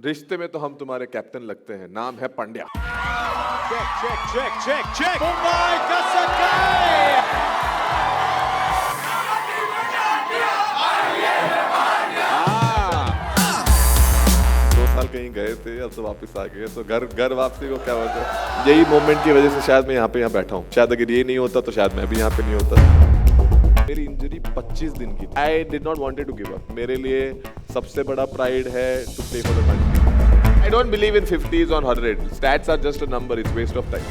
रिश्ते में तो हम तुम्हारे कैप्टन लगते हैं, नाम है पांड्या। check. Mumbai का सकाय। 2 साल कहीं गए थे, अब तो वापस आ गए, तो घर वापसी को क्या बोलते हैं, यही मोमेंट की वजह से शायद मैं यहाँ बैठा हूँ। शायद अगर ये नहीं होता तो शायद मैं भी यहाँ पे नहीं होता। मेरी इंजरी 25 दिन की। I did not wanted to give up. मेरे लिए सबसे बड़ा प्राइड है to play for the country. I don't believe in 50s or 100. Stats are just a number. It's waste of time.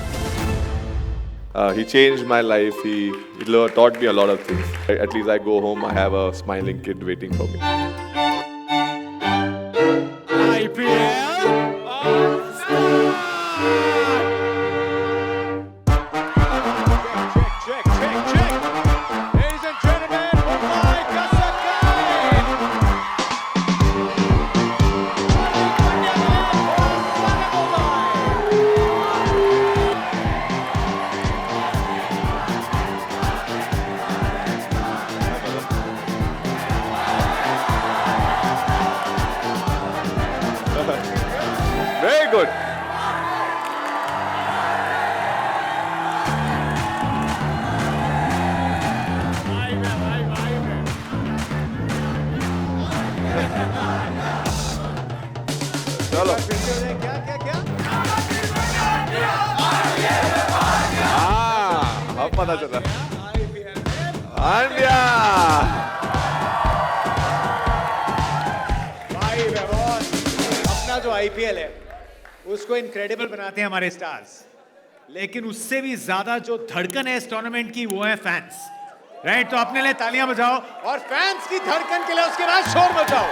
He changed my life. He taught me a lot of things. At least I go home, I have a smiling kid waiting for me. IPL all-star. Check. Ladies and gentlemen, Mumbai का सकाय। Very good. चलो। क्या? अब पता चला। पांड्या। भाई बेबॉन, अपना जो आईपीएल है उसको इनक्रेडिबल बनाते हैं हमारे स्टार्स, लेकिन उससे भी ज्यादा जो धड़कन है इस टूर्नामेंट की वो है फैंस, राइट? तो अपने लिए तालियां बजाओ और फैंस की धड़कन के लिए उसके बाद शोर मचाओ।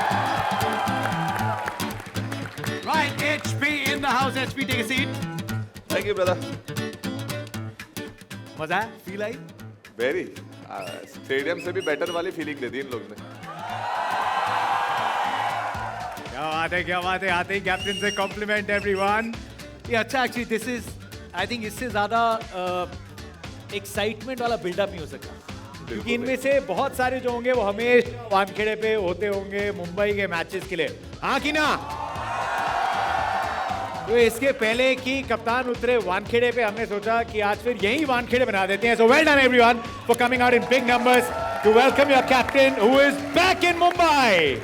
Right, HP in the house. HP, take a seat. Thank you, brother. मजा है? Feel I? Very. स्टेडियम से भी बेटर वाली फीलिंग दे दी इन लोग ने। क्या बात है। आते ही कैप्टन से कॉम्प्लीमेंट एवरीवन। ये अच्छा, actually this is, I think इससे ज्यादा एक्साइटमेंट वाला बिल्डअप नहीं हो सकता, क्योंकि इनमें से बहुत सारे जो होंगे वो हमेशा वानखेड़े पे होते होंगे मुंबई के मैचेस के लिए, हाँ कि ना? तो इसके पहले कि कप्तान उतरे वानखेड़े पे, हमने सोचा कि आज फिर यही वानखेड़े बना देते हैं। So well done everyone for coming out in big numbers to welcome your captain who is back in Mumbai.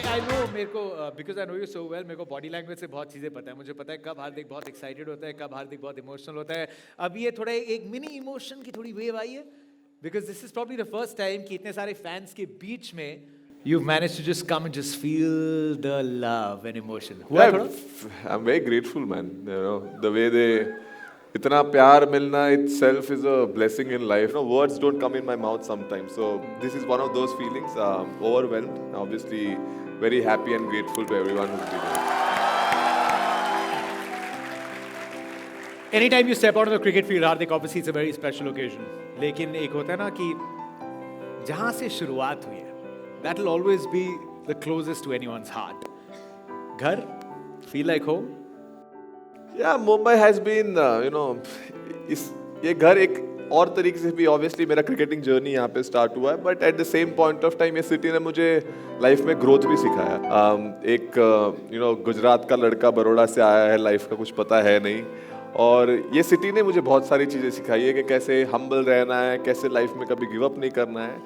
I know, मेरे को because I know you so well, मेरे को बॉडी लैंग्वेज से बहुत चीज़ें पता है। मुझे पता है कब हार्दिक बहुत एक्साइटेड होता है, कब हार्दिक बहुत इमोशनल होता है। अब ये थोड़ा एक मिनी इमोशन की थोड़ी वेव आई है, because this is probably the first time कि इतने सारे फैंस के बीच में you've managed to just come and just feel the love and emotion. हुआ थोड़ा? I'm very grateful, man. You know, the way they इतना प्यार मिलना itself is a blessing in life. You know, words don't come in my mouth sometimes. So this is one of those feelings. Overwhelmed, obviously, very happy and grateful to everyone who's been here. Anytime you step out on the cricket field, Hardik, obviously it's a very special occasion. लेकिन एक होता है ना कि जहाँ से शुरुआत हुई है, that will always be the closest to anyone's heart. घर, feel like home? Yeah, Mumbai has been, ये घर एक और तरीके से भी obviously मेरा क्रिकेटिंग जर्नी यहाँ पे स्टार्ट हुआ है, but at the same point of time ये सिटी ने मुझे लाइफ में ग्रोथ भी सिखाया। एक गुजरात का लड़का बड़ौदा से आया है, लाइफ का कुछ पता है नहीं, और ये सिटी ने मुझे बहुत सारी चीज़ें सिखाई है कि कैसे हम्बल रहना है, कैसे लाइफ में कभी गिव अप नहीं करना है।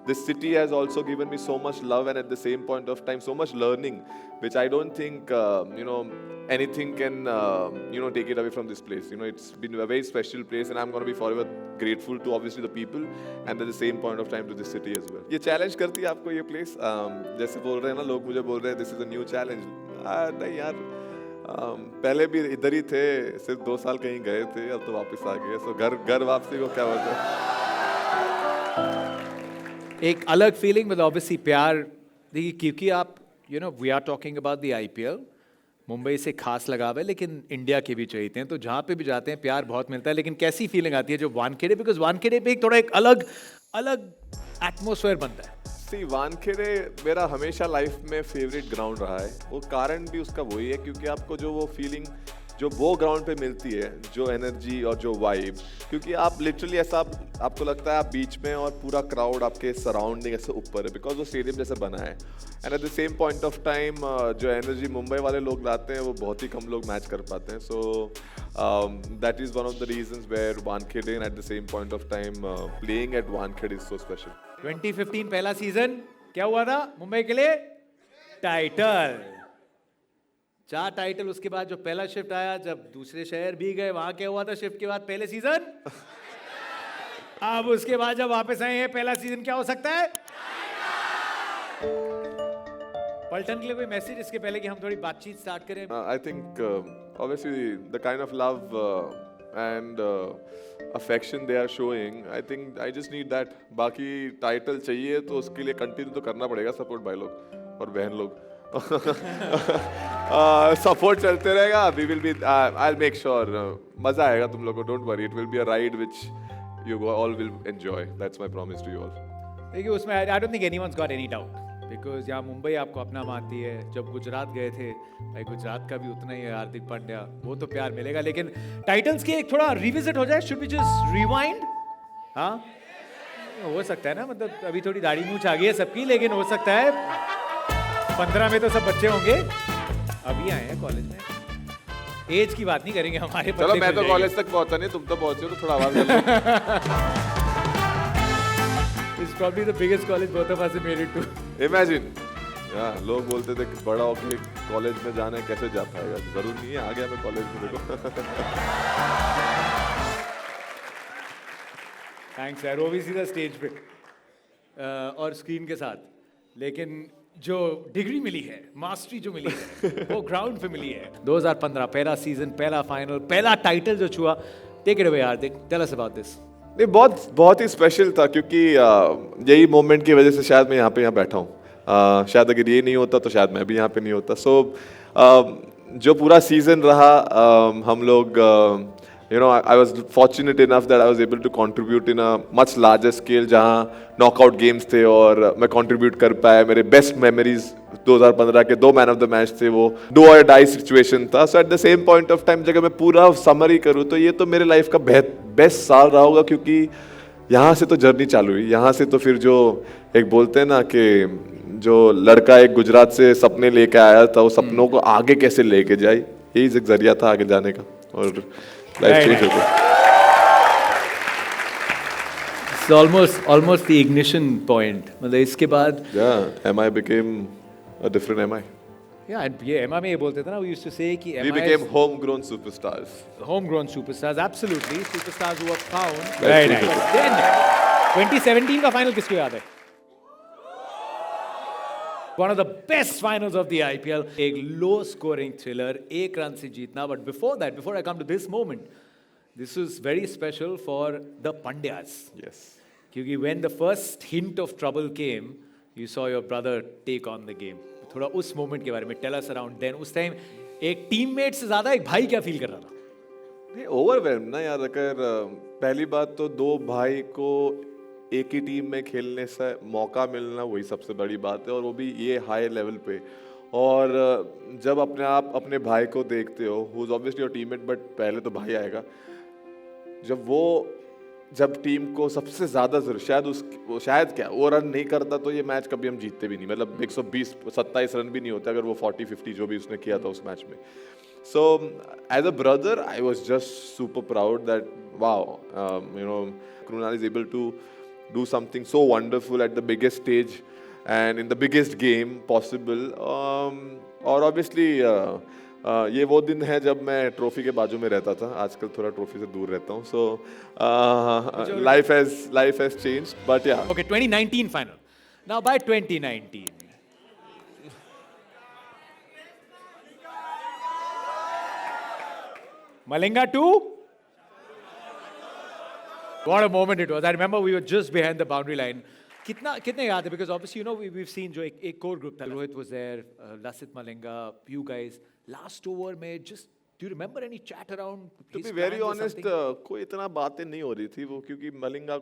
This city has also given me so much love and at the same point of time so much learning, which I don't think anything can take it away from this place. It's been a very special place and I'm going to be forever grateful to obviously the people and at the same point of time to this city as well. ये challenge करती है आपको ये place, जैसे बोल रहे हैं ना लोग, मुझे बोल रहे हैं this is a new challenge. नहीं यार, पहले भी इधर ही थे, सिर्फ 2 साल कहीं गए थे, अब तो वापस आ गए। So घर वापसी को क्या बोलते हैं? एक अलग फीलिंग, मतलब ऑब्वियसली प्यार, देखिए क्योंकि आप we are talking about the IPL, Mumbai से खास लगाव है, लेकिन इंडिया के भी चाहिए हैं, तो जहाँ पे भी जाते हैं प्यार बहुत मिलता है। लेकिन कैसी फीलिंग आती है जो वानखेड़े, बिकॉज वानखेड़े पे एक थोड़ा एक अलग एटमोसफेयर बनता है। सी वानखेड़े मेरा हमेशा लाइफ में फेवरेट ग्राउंड रहा है। वो कारण भी उसका वही है क्योंकि आपको जो वो फीलिंग जो वो ग्राउंड पे मिलती है, जो एनर्जी और जो वाइब, क्योंकि आप लिटरली ऐसा आपको लगता है आप बीच में और पूरा क्राउड आपके सराउंडिंग ऐसे ऊपर है, बिकॉज वो स्टेडियम जैसे बना है। And eight the same point of time जो एनर्जी मुंबई वाले लोग लाते हैं वो बहुत ही कम लोग मैच कर पाते हैं। So that is one of the reasons where Wankhede at the same point of time playing at Wankhede is so special. 2015 पहला सीजन क्या हुआ था मुंबई के लिए? Title, 4 title. उसके बाद जो पहला शिफ्ट आया, जब दूसरे शहर भी गए, वहां क्या हुआ था शिफ्ट के बाद? पहले सीजन। अब उसके बाद जब वापस आए हैं, पहला सीजन क्या हो सकता है? पलटन के लिए कोई मैसेज इसके पहले कि हम थोड़ी बातचीत स्टार्ट करें? I think obviously the kind of love and affection they are showing, I think I just need that. बाकी टाइटल चाहिए तो उसके लिए कंटिन्यू तो करना पड़ेगा सपोर्ट भाई लोग और बहन लोग। सपोर्ट चलते रहेगा। We will be I'll make sure मजा आएगा तुम लोगों को, don't worry, it will be a ride which you all will enjoy. That's my promise to you all. देखिए उसमें I don't think anyone's got any doubt, because यहाँ मुंबई आपको अपना मानती है। जब गुजरात गए थे भाई, गुजरात का भी उतना ही है हार्दिक पांड्या, वो तो प्यार मिलेगा। लेकिन टाइटल्स के एक थोड़ा रिविजिट हो जाए, शुड बी जस्ट रिवाइंड। हाँ हो सकता है ना, मतलब अभी थोड़ी दाढ़ी मूंछ आ गई है सबकी, लेकिन हो सकता है 15 में तो सब बच्चे होंगे, अभी आए हैं कॉलेज में। एज की बात नहीं करेंगे हमारे। चलो मैं तो कॉलेज तक पहुंचा नहीं, तुम तो पहुंचे हो, तो थोड़ा आवाज कर लो। It's probably the biggest college both of us have made it to. Imagine, लोग बोलते थे कि बड़ा होके कॉलेज में जाना है, कैसे जा पाएगा? जरूर नहीं है, आ गया मैं कॉलेज में, देखो। थैंक्स यार, वो भी सीधा स्टेज पे और स्क्रीन के साथ। लेकिन जो डिग्री मिली है, मास्टरी जो मिली है, वो ग्राउंड पे मिली है। 2015 पहला सीजन, पहला फाइनल, पहला टाइटल जो छुआ। Take it away Hardik, tell us about this. नहीं, बहुत ही स्पेशल था, क्योंकि यही मोमेंट की वजह से शायद मैं यहाँ बैठा हूँ। शायद अगर ये नहीं होता तो शायद मैं भी यहाँ पे नहीं होता। सो जो पूरा सीजन रहा, हम लोग I was fortunate enough that I was able to contribute in a much larger scale, जहाँ नॉकआउट गेम्स थे और मैं कंट्रीब्यूट कर पाया। मेरे बेस्ट मेमोरीज 2015 के 2 मैन ऑफ द मैच थे, वो डू और डाई सिचुएशन था। So at the same point of time अगर मैं पूरा समरी करूँ तो ये तो मेरे लाइफ का बेस्ट साल रहा होगा, क्योंकि यहाँ से तो जर्नी चालू हुई। यहाँ से तो फिर जो एक बोलते हैं ना कि जो लड़का एक गुजरात से सपने लेके आया था, वो सपनों को आगे कैसे लेके जाए, यही एक जरिया था आगे जाने का, और लाइफ चेंज हो गई। It's almost the ignition point. मतलब इसके बाद MI became a different MI. Yeah, and ये MI में ये बोलते थे ना, we used to say कि We became homegrown superstars. Homegrown superstars, absolutely, superstars who were found. Very nice. nice. Then 2017 का फाइनल किसको याद है? One of the best finals of the IPL. एक low scoring thriller, एक run से जीतना. But before that, before I come to this moment, this was very special for the Pandyas. Yes. क्योंकि when the first hint of trouble came, you saw your brother take on the game. थोड़ा उस moment के बारे में tell us around then. उस time एक teammate से ज़्यादा एक भाई क्या feel कर रहा था? नहीं, overwhelmed ना यार। अगर पहली बात तो 2 भाई को एक ही टीम में खेलने से मौका मिलना, वही सबसे बड़ी बात है, और वो भी ये हाई लेवल पे। और जब आप अपने भाई को देखते हो, who is obviously your teammate, but पहले तो भाई आएगा। जब टीम को सबसे ज़्यादा जरूरत, शायद क्या वो रन नहीं करता तो ये मैच कभी हम जीतते भी नहीं। मतलब 127 रन भी नहीं होते अगर वो 40-50 जो भी उसने किया था उस मैच में। So as a brother I was just super proud that wow, Krunal is able to do something so wonderful at the biggest stage and in the biggest game possible. और obviously ये वो दिन है जब मैं trophy के बाजू में रहता था, आजकल थोड़ा ट्रॉफी से दूर रहता हूँ। So life has changed, but yeah. Okay, 2019 final. Now by 2019, Malinga 2. What a moment it was. I remember we were just behind the boundary line. कितने याद है? Because obviously, we've seen जो एक core group था. Rohit was there, Lasit Malinga, you guys. Last over में just, do you remember any chat around? To be very honest, कोई इतना बातें नहीं हो रही थी वो, क्योंकि मलिंगा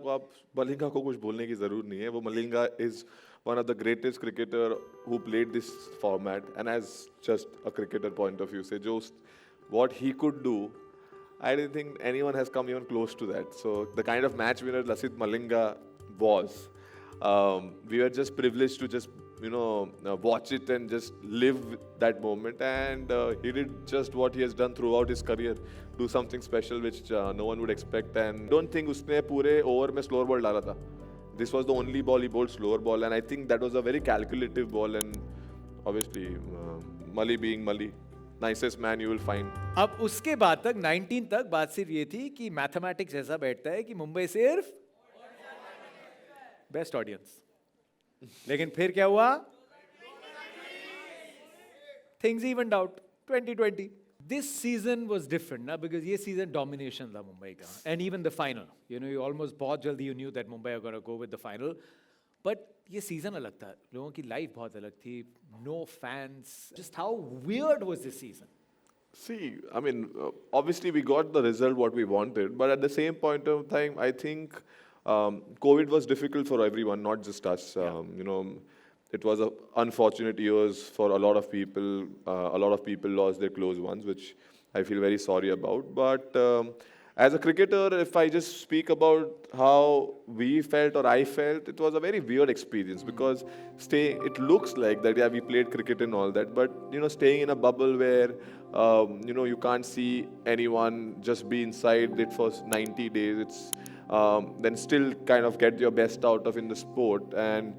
को कुछ बोलने की जरूरत नहीं है। वो Malinga is one of the greatest cricketer who played this format, and as just a cricketer point of view से जो what he could do, I don't think anyone has come even close to that. So the kind of match winner Lasith Malinga was, we were just privileged to just watch it and just live that moment. And he did just what he has done throughout his career, do something special which no one would expect. And don't think उसने पूरे over में slower ball डाला था. This was the only ball he bowled slower ball, and I think that was a very calculative ball. And obviously, Mali being Mali, nicest man you will find. अब उसके बाद तक 19 तक बात सिर्फ ये थी कि मैथमेटिक्स ऐसा बैठता है कि मुंबई सिर्फ बेस्ट ऑडियंस, लेकिन फिर क्या हुआ? Things evened out 2020. This season was different ना, because ये season domination था मुंबई का, and even the final, you almost बहुत जल्दी you knew that Mumbai are going to go with the final, but ये season अलग था, लोगों की life बहुत अलग थी, no fans. Just how weird was this season? See, I mean, obviously we got the result what we wanted, but at the same point of time, I think COVID was difficult for everyone, not just us. It was an unfortunate years for a lot of people. A lot of people lost their close ones, which I feel very sorry about. But as a cricketer, if I just speak about how we felt or I felt, it was a very weird experience because it looks like that, yeah, we played cricket and all that, but staying in a bubble where you can't see anyone, just be inside it for 90 days. It's then still kind of get your best out of in the sport. And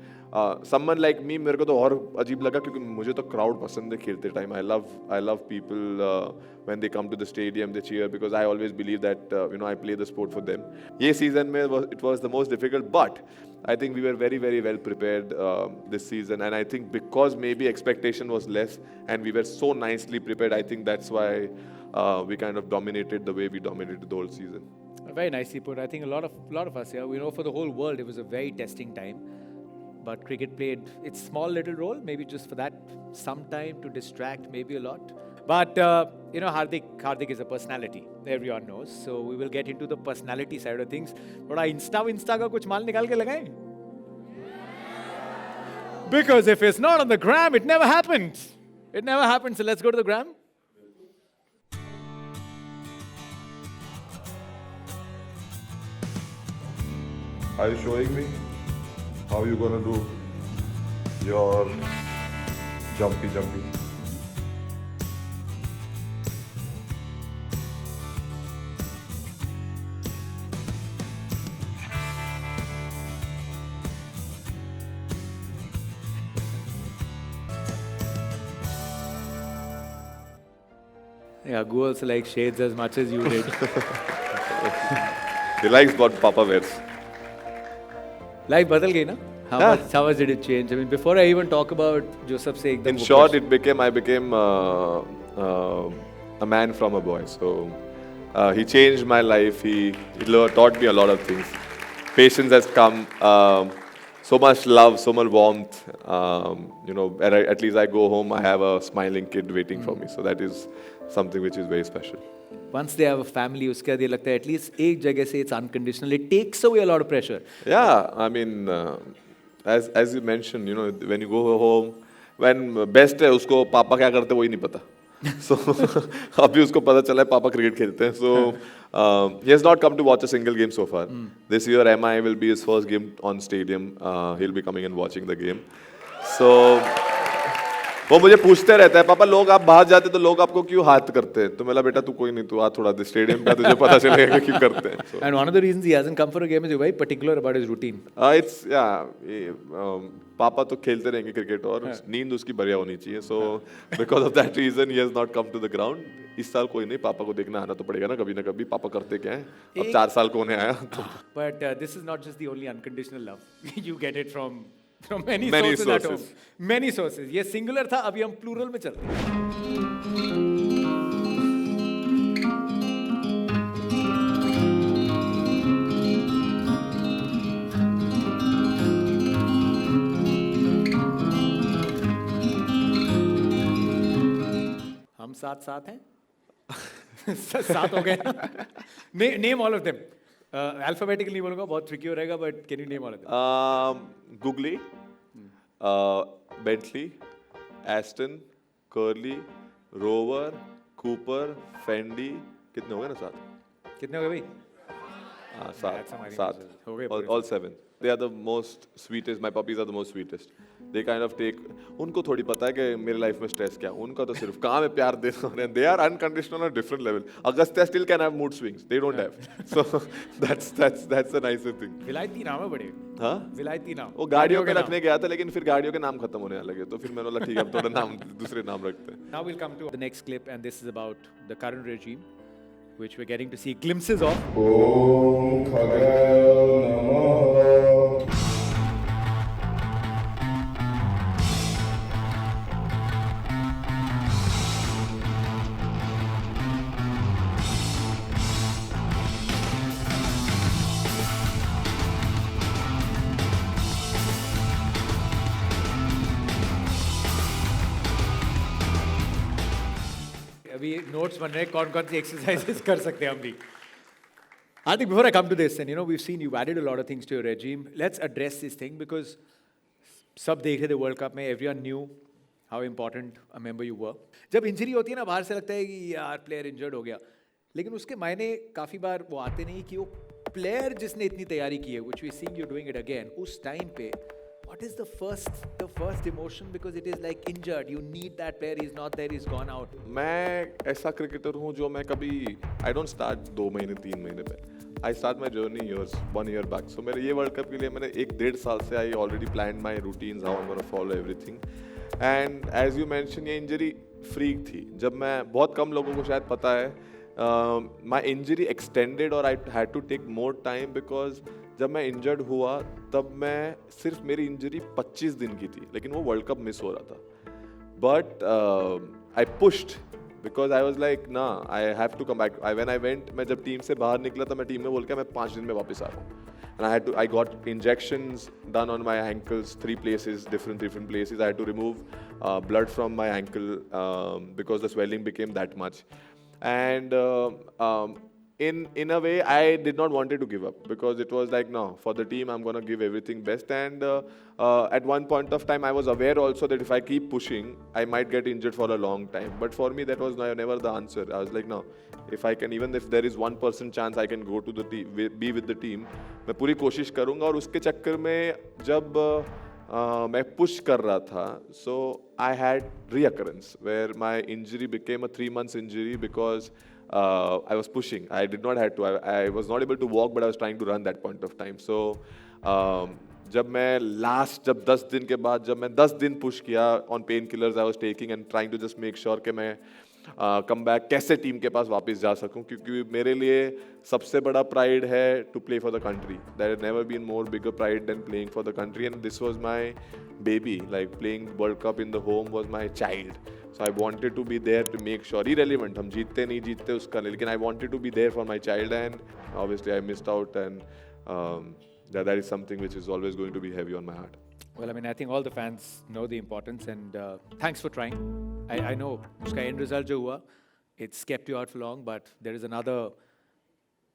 someone like me, मेरे को तो और अजीब लगा क्योंकि मुझे तो crowd पसंद है खेलते time. I love people when they come to the stadium, they cheer because I always believe that I play the sport for them. ये season में it was the most difficult, but I think we were very, very well prepared this season, and I think because maybe expectation was less and we were so nicely prepared, I think that's why we kind of dominated the way we dominated the whole season. Very nicely put. I think a lot of us here, we know for the whole world it was a very testing time. But cricket played its small little role, maybe just for that, some time to distract, maybe a lot. But, Hardik is a personality, everyone knows. So we will get into the personality side of things. But Insta का कुछ माल निकाल के लगाएं? Because if it's not on the gram, it never happened. It never happened. So let's go to the gram. Are you showing me how you gonna do your jumpy? Yeah, Gu also likes shades as much as you did. He likes what Papa wears. Life बदल गई ना? How much did it change? I mean, before I even talk about Joseph से एकदम. In short, I became a man from a boy. So he changed my life. He taught me a lot of things. Patience has come. So much love, so much warmth. At least I go home, I have a smiling kid waiting for me. So that is something which is very special. Once they have a family, उसके बाद ये लगता है at least एक जगह से it's unconditional. It takes away a lot of pressure. Yeah, I mean, as you mentioned, when you go home, when best है उसको पापा क्या करते वही नहीं पता. So अभी उसको पता चला है पापा क्रिकेट खेलते हैं. So he has not come to watch a single game so far. This year MI will be his first game on stadium. He'll be coming and watching the game. So वो मुझे पूछते रहता है, पापा लोग आप बाहर जाते तो लोग आपको क्यों हाथ करते हैं? तो मेरा बेटा तू कोई नहीं, तू आ थोड़ा स्टेडियम पे तुझे पता चलेगा क्यों करते हैं. So, and one of the reasons he hasn't come for a game is he's very particular about his routine. पापा तो खेलते रहेंगे क्रिकेट और नींद उसकी बढ़िया होनी चाहिए. So because of that reason he has not come to the ground. इस साल कोई नहीं, पापा को देखना आना तो पड़ेगा ना कभी पापा करते क्या हैं. अब 4 साल को होने आया तो. But this is not just the only unconditional love. You get it from many sources at home. Many sources. ये singular था, अभी हम plural में चल रहे हैं. हम साथ हैं. सात हो गए. Name all of them. Alphabetically नहीं बोलूँगा, बहुत tricky हो रहेगा, but can you name all of them? Googly, Bentley, Aston, Curly, Rover, Cooper, Fendi, कितने हो गए ना 7? कितने हो गए भाई? हाँ That's 7, हमारी 7. हो गए All, पूरे all 7. They are the most sweetest. My puppies are the most sweetest. They kind of take. उनको थोड़ी पता है कि मेरी लाइफ में स्ट्रेस क्या है. उनका तो सिर्फ काम है प्यार देना. And they are unconditional on a different level. Agastya still can have mood swings. They don't have. So that's the nicer thing. विलायती नाम है बड़े. हाँ? विलायती नाम. वो गाड़ियों पे के नाम. रखने गया था लेकिन फिर गाड़ियों के नाम खत्म होने लगे तो फिर मैंने बोला ठीक है अब थोड़ा नाम दूसरे नाम रखते हैं. Now we'll come to the next clip, and this is about the current regime, which we're getting to see glimpses of. Om Khagel Namaha. अभी नोट्स बन रहे हैं कौन कौन सी एक्सरसाइजेस कर सकते हैं हम भी. Hardik, before I come to this, and we've seen you've added a lot of things to your regime. Let's address this thing because सब देख रहे थे वर्ल्ड कप में. Everyone knew how important a member you were. जब injury होती है ना बाहर से लगता है कि यार प्लेयर इंजर्ड हो गया, लेकिन उसके मायने काफी बार वो आते नहीं कि वो प्लेयर जिसने इतनी तैयारी की है, which we seeing you doing it again, उस टाइम पे what is the first emotion, because it is like injured, you need that player, he's not there, he's gone out. मैं ऐसा क्रिकेटर हूँ जो मैं कभी I don't start 2 महीने 3 महीने पे. I start my journey years 1 year back. So मेरे ये वर्ल्ड कप के लिए मैंने 1-1.5 साल से I already planned my routines, how I'm gonna follow everything. And as you mentioned, ये इंजरी फ्रीक थी. जब मैं बहुत कम लोगों को शायद पता है my injury extended or I had to take more time because जब मैं इंजर्ड हुआ तब मैं सिर्फ मेरी इंजरी 25 दिन की थी लेकिन वो वर्ल्ड कप मिस हो रहा था. But I pushed because I was like ना I have to come back. When I went, मैं जब टीम से बाहर निकला था मैं टीम में बोल के मैं 5 दिन में वापस आ रहा हूँ. And I got injections done on my ankles, 3 places, different places. I had to remove blood from my ankle because the swelling became that much. And in a way, I did not wanted to give up because it was like, no, for the team, I'm gonna give everything best. And at one point of time, I was aware also that if I keep pushing, I might get injured for a long time. But for me, that was never the answer. I was like, no, if I can, even if there is 1% chance I can go to the team, be with the team, मैं पूरी कोशिश करूँगा. और उसके चक्कर में जब मैं push कर रहा था, so I had reoccurrence where my injury became a 3 months injury because I was pushing. I did not have to. I was not able to walk, but I was trying to run that point of time. So जब मैं जब 10 दिन के बाद जब मैं 10 दिन push किया on painkillers I was taking and trying to just make sure कि मैं कम बैक कैसे टीम के पास वापस जा सकूं, क्योंकि मेरे लिए सबसे बड़ा प्राइड है to play for the country. There has never been more bigger pride than playing for the country and this was my baby. Like playing world cup in the home was my child. So I wanted to be there to make sure, irrelevant हम जीतते नहीं जीतते उसका, लेकिन I wanted to be there for my child and obviously I missed out and that is something which is always going to be heavy on my heart. Well, I mean, I think all the fans know the importance and thanks for trying. I know उसका end result जो हुआ, it's kept you out for long, but there is another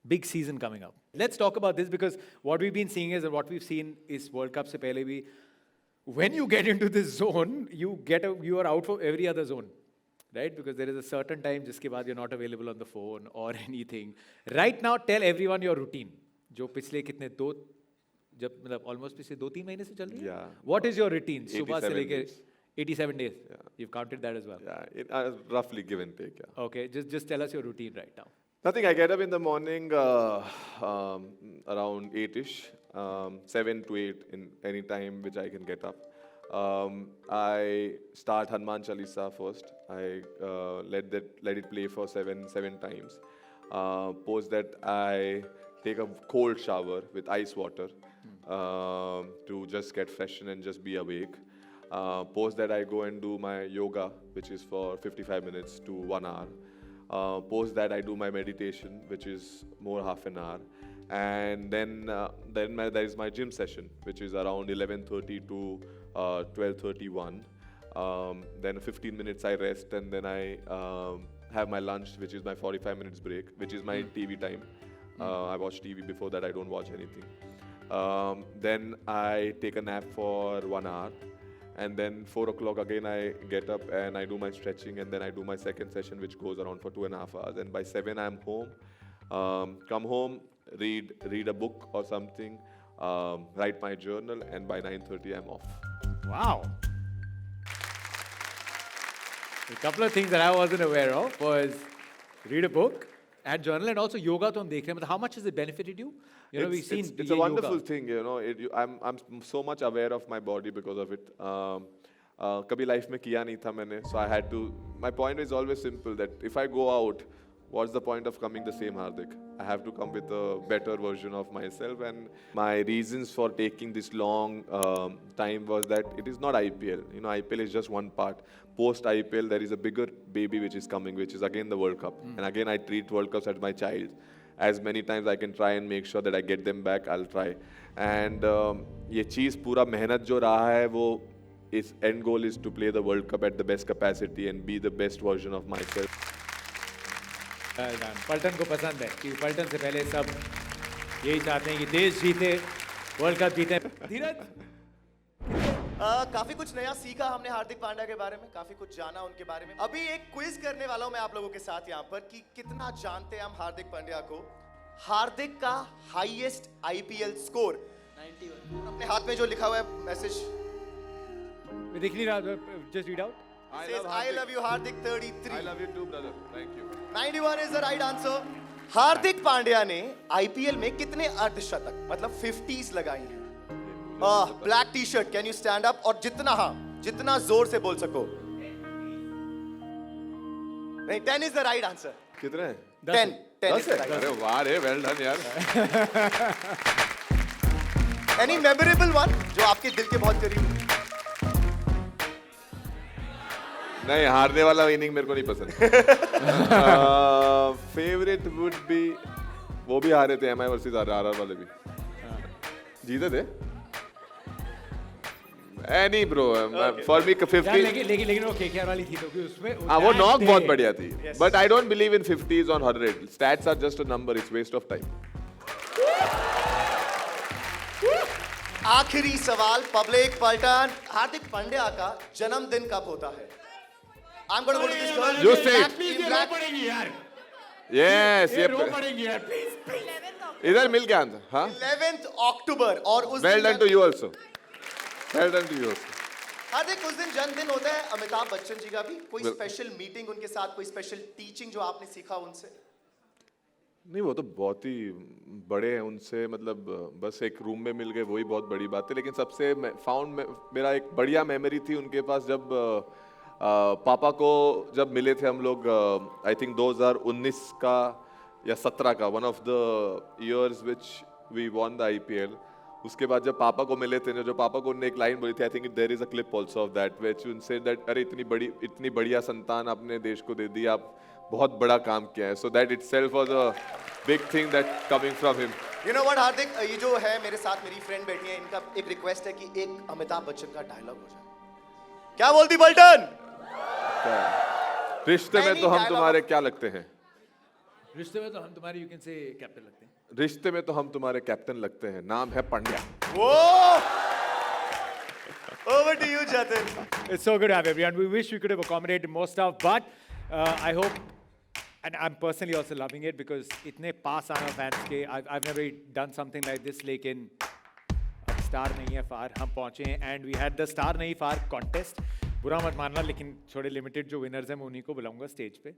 big season coming up. Let's talk about this because what we've been seeing is, and what we've seen is World Cup से पहले भी, when you get into this zone, you are out for every other zone, right? Because there is a certain time जिसके बाद you're not available on the phone or anything. Right now, tell everyone your routine. जो पिछले कितने जब मतलब almost पिछले 2-3 महीने से चल रही है. Yeah. What is your routine? सुबह से 87 लेके days. 87 days. Yeah. You've counted that as well. Yeah, roughly give and take. Yeah. Okay, just tell us your routine right now. Nothing. I get up in the morning around 8ish, 7 to 8 in any time which I can get up. I start Hanuman Chalisa first. I let it play for seven times. Post that I take a cold shower with ice water to just get freshen and just be awake. Post that I go and do my yoga, which is for 55 minutes to 1 hour. Post that I do my meditation, which is more half an hour. And then there is my gym session, which is around 11:30 to 12:31. Then 15 minutes I rest, and then I have my lunch, which is my 45 minutes break, which is my TV time. I watch TV. Before that, I don't watch anything. Then I take a nap for 1 hour. and then 4 o'clock again I get up and I do my stretching, and then I do my second session, which goes around for 2.5 hours. And by 7 I'm home, come home, read a book or something, write my journal, and by 9:30 I'm off. Wow. A couple of things that I wasn't aware of was read a book and journal, and also yoga. तो हम देख रहे हैं, how much has it benefited you? You know, we've seen it's a wonderful thing, you know. I'm so much aware of my body because of it. कभी life में किया नहीं था मैंने, so I had to. My point is always simple, that if I go out, what's the point of coming the same Hardik? I have to come with a better version of myself, and my reasons for taking this long time was that it is not IPL. You know, IPL is just one part. Post IPL, there is a bigger baby which is coming, which is again the World Cup. And again, I treat World Cups as my child. As many times I can try and make sure that I get them back, I'll try. And ये चीज़ पूरा मेहनत जो रहा है वो its end goal is to play the World Cup at the best capacity and be the best version of myself. पल्टन को पसंद है कि पल्टन से पहले सब यही चाहते हैं कि देश जीते, वर्ल्ड कप जीते. धीरज, काफी कुछ नया सीखा हमने हार्दिक पांड्या के बारे में, काफी कुछ जाना उनके बारे में. अभी एक क्विज करने वाला हूं मैं आप लोगों के साथ यहाँ पर कि कितना जानते हैं हम हार्दिक पांड्या को. हार्दिक का हाईएस्ट आईपीएल स्कोर 91. अपने हाथ में जो लिखा हुआ है मैसेज दिख नहीं रहा, just read out. I love you Hardik 33. I love you too, brother. Thank you. 91 is the right answer. Hardik Pandya ने आईपीएल में कितने अर्धशतक मतलब 50s लगाई हैं? Black T shirt, can you stand up और जितना जोर से बोल सको. नहीं, 10 is the right answer. कितने हैं? 10 is the right अरे answer. वाह रे, well done यार. Any memorable one जो आपके दिल के बहुत करीब? नहीं, हारने वाला इनिंग मेरे को नहीं पसंद. फेवरेट वुड बी, वो भी हारे थे एमआई वर्सेस आरआर वाले भी. जीते थे. Any bro, for me 50. लेकिन वो केकेआर वाली थी तो कि उसमें वो नॉक बहुत बढ़िया थी. But I don't believe in 50s on 100. Stats are just a number. It's waste of time. आखिरी सवाल पब्लिक पलटन. हार्दिक पांड्या का जन्मदिन कब होता है? I'm going to go to this girl. You say it. पड़ेगी यार. Yes, ये रो पड़ेगी यार, प्लीज. इधर मिल के आंसर. हाँ. 11th अक्टूबर. और उस Well दिन done to you also. Well done to you also. हार्दिक, उस दिन जन्मदिन होता है अमिताभ बच्चन जी का भी. कोई स्पेशल मीटिंग उनके साथ, कोई स्पेशल टीचिंग जो आपने सीखा उनसे? नहीं, वो तो बहुत ही बड़े हैं. उनसे मतलब बस एक रूम में मिल गए, वही बहुत बड़ी बात है. लेकिन सबसे मेरा एक बढ़िया मेमोरी थी उनके पास जब पापा को जब मिले थे हम लोग. आई थिंक 2019 का या 17 का, one of the years which we won the IPL. उसके बाद जब पापा को मिले थे, जो पापा को उन्होंने एक लाइन बोली थी, I think there is a clip also of that which you said that अरे इतनी बढ़िया संतान आपने देश को दे दी, आप बहुत बड़ा काम किया है. So that itself was a big thing that coming from him. You know what Hardik, ये जो है मेरे साथ मेरी फ्रेंड बैठी है, इनका एक रिक्वेस्ट है कि एक अमिताभ बच्चन का डायलॉग हो जाए. क्या बोलती पलटन? रिश्ते में तो हम तुम्हारे क्या लगते हैं? रिश्ते में तो हम तुम्हारे, यू कैन से, कैप्टन लगते हैं. रिश्ते में तो हम तुम्हारे कैप्टन लगते हैं. नाम है Pandya. Over to you, Jatin. It's so good to have everyone. We wish we could have accommodated more stuff, but I hope, and I'm personally also loving it because इतने पास आना fans के, I've never done something like this. लेकिन star नहीं है फार, हम पहुंचे हैं and we had the star नहीं फार contest. बुरा मत मानना, लेकिन थोड़े लिमिटेड जो विनर्स हैं मैं उन्हीं को बुलाऊंगा स्टेज पे.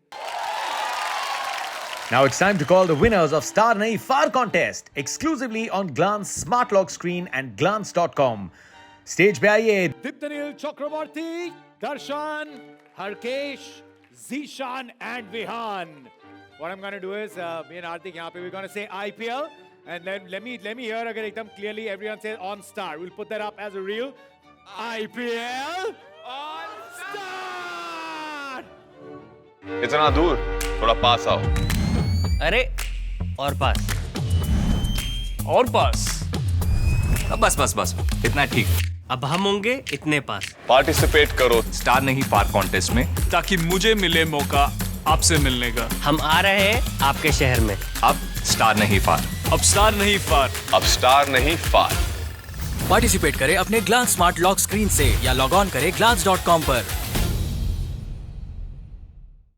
Now it's time to call the winners of Star Nahi Far contest exclusively on Glance Smart Lock Screen and Glance.com. Stage पे आइए. Diptanil Chakraborty, Darshan, Harkesh, Zishan and Vihan. What I'm going to do is, me and Hardik यहाँ पे we're going to say IPL and then let me hear अगर एकदम clearly everyone says on Star. We'll put that up as a reel. IPL on Star. इतना दूर, थोड़ा पास आओ. अरे और पास अब बस इतना ठीक. अब हम होंगे इतने पास. पार्टिसिपेट करो स्टार नहीं फार कॉन्टेस्ट में ताकि मुझे मिले मौका आपसे मिलने का. हम आ रहे हैं आपके शहर में. अब स्टार नहीं फार. अब स्टार नहीं फार. अब स्टार नहीं फार. पार्टिसिपेट करें अपने ग्लांस स्मार्ट लॉक स्क्रीन से या लॉग ऑन करें glance.com पर।